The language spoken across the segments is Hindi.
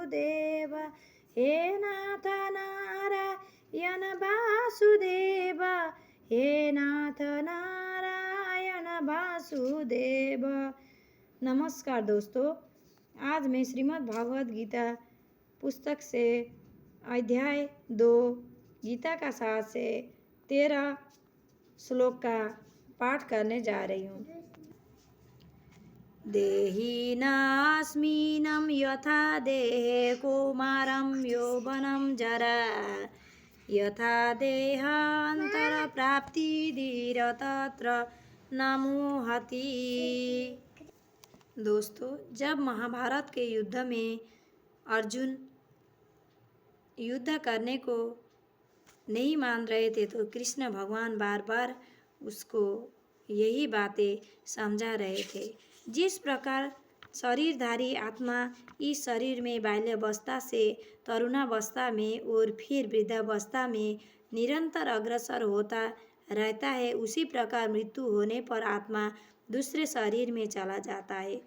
वासुदेव हे नाथ नारायण वासुदेव हे नाथ नारायण वासुदेव। नमस्कार दोस्तों, आज मैं श्रीमद् भागवत गीता पुस्तक से अध्याय 2 गीता का सार से 13 श्लोक का पाठ करने जा रही हूँ। देहिनास्मिनं यथा देहे कौमारं यौवनं जरा यथा देहान्तरप्राप्तिर्धीर तत्र न मोहति। दोस्तों, जब महाभारत के युद्ध में अर्जुन युद्ध करने को नहीं मान रहे थे तो कृष्ण भगवान बार बार उसको यही बातें समझा रहे थे। जिस प्रकार शरीरधारी आत्मा इस शरीर में बाल्यावस्था से तरुणावस्था में और फिर वृद्धावस्था में निरंतर अग्रसर होता रहता है, उसी प्रकार मृत्यु होने पर आत्मा दूसरे शरीर में चला जाता है।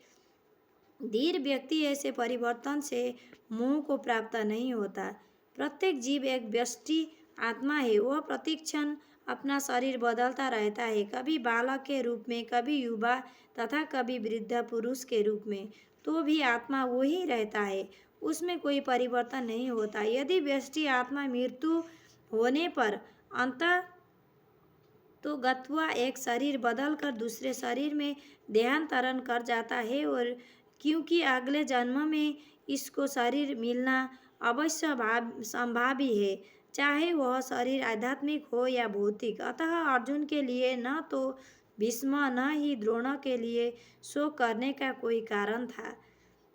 धीर व्यक्ति ऐसे परिवर्तन से मोह को प्राप्त नहीं होता। प्रत्येक जीव एक व्यष्टि आत्मा है। वह प्रतिक्षण अपना शरीर बदलता रहता है, कभी बालक के रूप में, कभी युवा तथा कभी वृद्ध पुरुष के रूप में, तो भी आत्मा वही रहता है, उसमें कोई परिवर्तन नहीं होता। यदि व्यष्टि आत्मा मृत्यु होने पर अंत तो गत्वा एक शरीर बदलकर दूसरे शरीर में देहांतरण कर जाता है, और क्योंकि अगले जन्म में इसको शरीर मिलना अवश्य संभावी है, चाहे वह शरीर आध्यात्मिक हो या भौतिक। अतः अर्जुन के लिए न तो भीष्म न ही द्रोण के लिए शोक करने का कोई कारण था,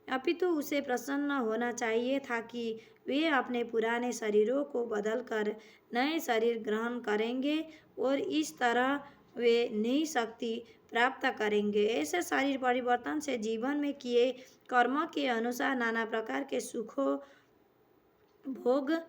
अपितु उसे प्रसन्न होना चाहिए था कि वे अपने पुराने शरीरों को बदलकर नए शरीर ग्रहण करेंगे और इस तरह वे नई शक्ति प्राप्त करेंगे। ऐसे शरीर परिवर्तन से जीवन में किए कर्म के अनुसार नाना प्रकार के सुखों, भोग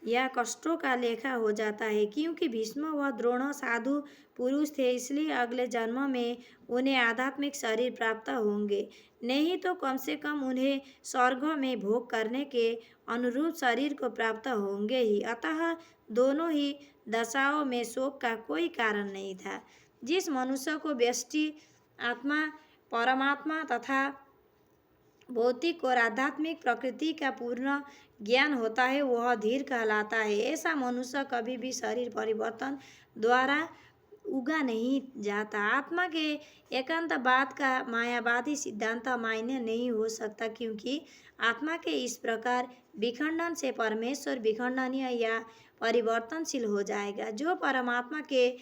या कष्टों का लेखा हो जाता है। क्योंकि भीष्म व द्रोण साधु पुरुष थे, इसलिए अगले जन्म में उन्हें आध्यात्मिक शरीर प्राप्त होंगे, नहीं तो कम से कम उन्हें स्वर्ग में भोग करने के अनुरूप शरीर को प्राप्त होंगे ही। अतः दोनों ही दशाओं में शोक का कोई कारण नहीं था। जिस मनुष्य को व्यष्टि आत्मा, परमात्मा तथा भौतिक और आध्यात्मिक प्रकृति का पूर्ण ज्ञान होता है, वह धीर कहलाता है। ऐसा मनुष्य कभी भी शरीर परिवर्तन द्वारा उगा नहीं जाता। आत्मा के एकांतवाद का मायावादी सिद्धांत मान्य नहीं हो सकता, क्योंकि आत्मा के इस प्रकार विखंडन से परमेश्वर विखंडनीय या परिवर्तनशील हो जाएगा, जो परमात्मा के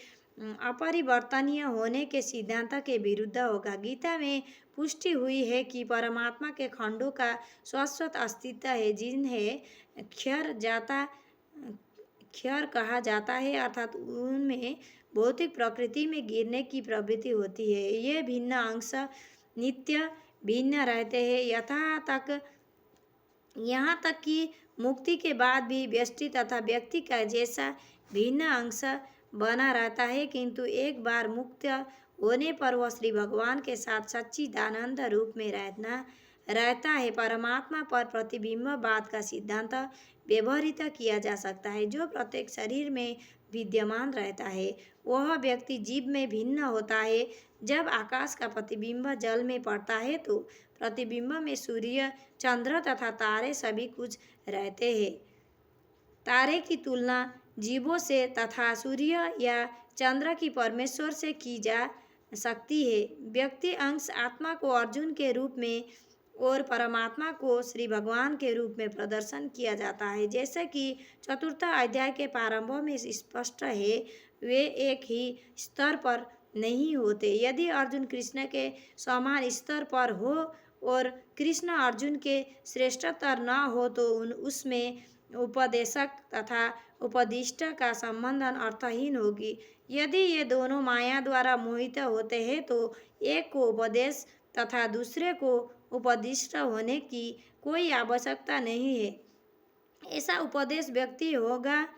अपरिवर्तनीय होने के सिद्धांत के विरुद्ध होगा। गीता में पुष्टि हुई है कि परमात्मा के खंडों का शाश्वत अस्तित्व है, जिन्हें क्षर कहा जाता है, अर्थात उनमें भौतिक प्रकृति में गिरने की प्रवृत्ति होती है। ये भिन्न अंश नित्य भिन्न रहते हैं यहाँ तक कि मुक्ति के बाद भी व्यष्टि तथा व्यक्ति का जैसा भिन्न अंश बना रहता है, किंतु एक बार मुक्त होने पर वह श्री भगवान के साथ सच्चिदानंद रूप में रहता है। परमात्मा पर प्रतिबिंबवाद का सिद्धांत व्यवहृत किया जा सकता है, जो प्रत्येक शरीर में विद्यमान रहता है। वह व्यक्ति जीव में भिन्न होता है। जब आकाश का प्रतिबिंब जल में पड़ता है तो प्रतिबिंब में सूर्य, चंद्र तथा तारे सभी कुछ रहते हैं। तारे की तुलना जीवों से तथा सूर्य या चंद्र की परमेश्वर से की जा सकती है। व्यक्ति अंश आत्मा को अर्जुन के रूप में और परमात्मा को श्री भगवान के रूप में प्रदर्शन किया जाता है। जैसे कि चतुर्थ अध्याय के प्रारंभ में स्पष्ट है, वे एक ही स्तर पर नहीं होते। यदि अर्जुन कृष्ण के समान स्तर पर हो और कृष्ण अर्जुन के श्रेष्ठतर न हो तो उसमें उपदेशक तथा उपदिष्ट का संबंध अर्थहीन होगी। यदि ये दोनों माया द्वारा मोहित होते हैं तो एक को उपदेश तथा दूसरे को उपदिष्ट होने की कोई आवश्यकता नहीं है। ऐसा उपदेश व्यक्ति होगा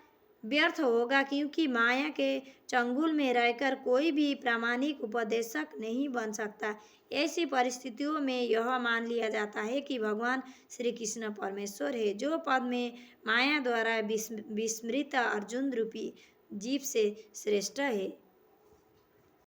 व्यर्थ होगा, क्योंकि माया के चंगुल में रहकर कोई भी प्रामाणिक उपदेशक नहीं बन सकता। ऐसी परिस्थितियों में यह मान लिया जाता है कि भगवान श्री कृष्ण परमेश्वर है, जो पद में माया द्वारा विस्मृत अर्जुन रूपी जीव से श्रेष्ठ है।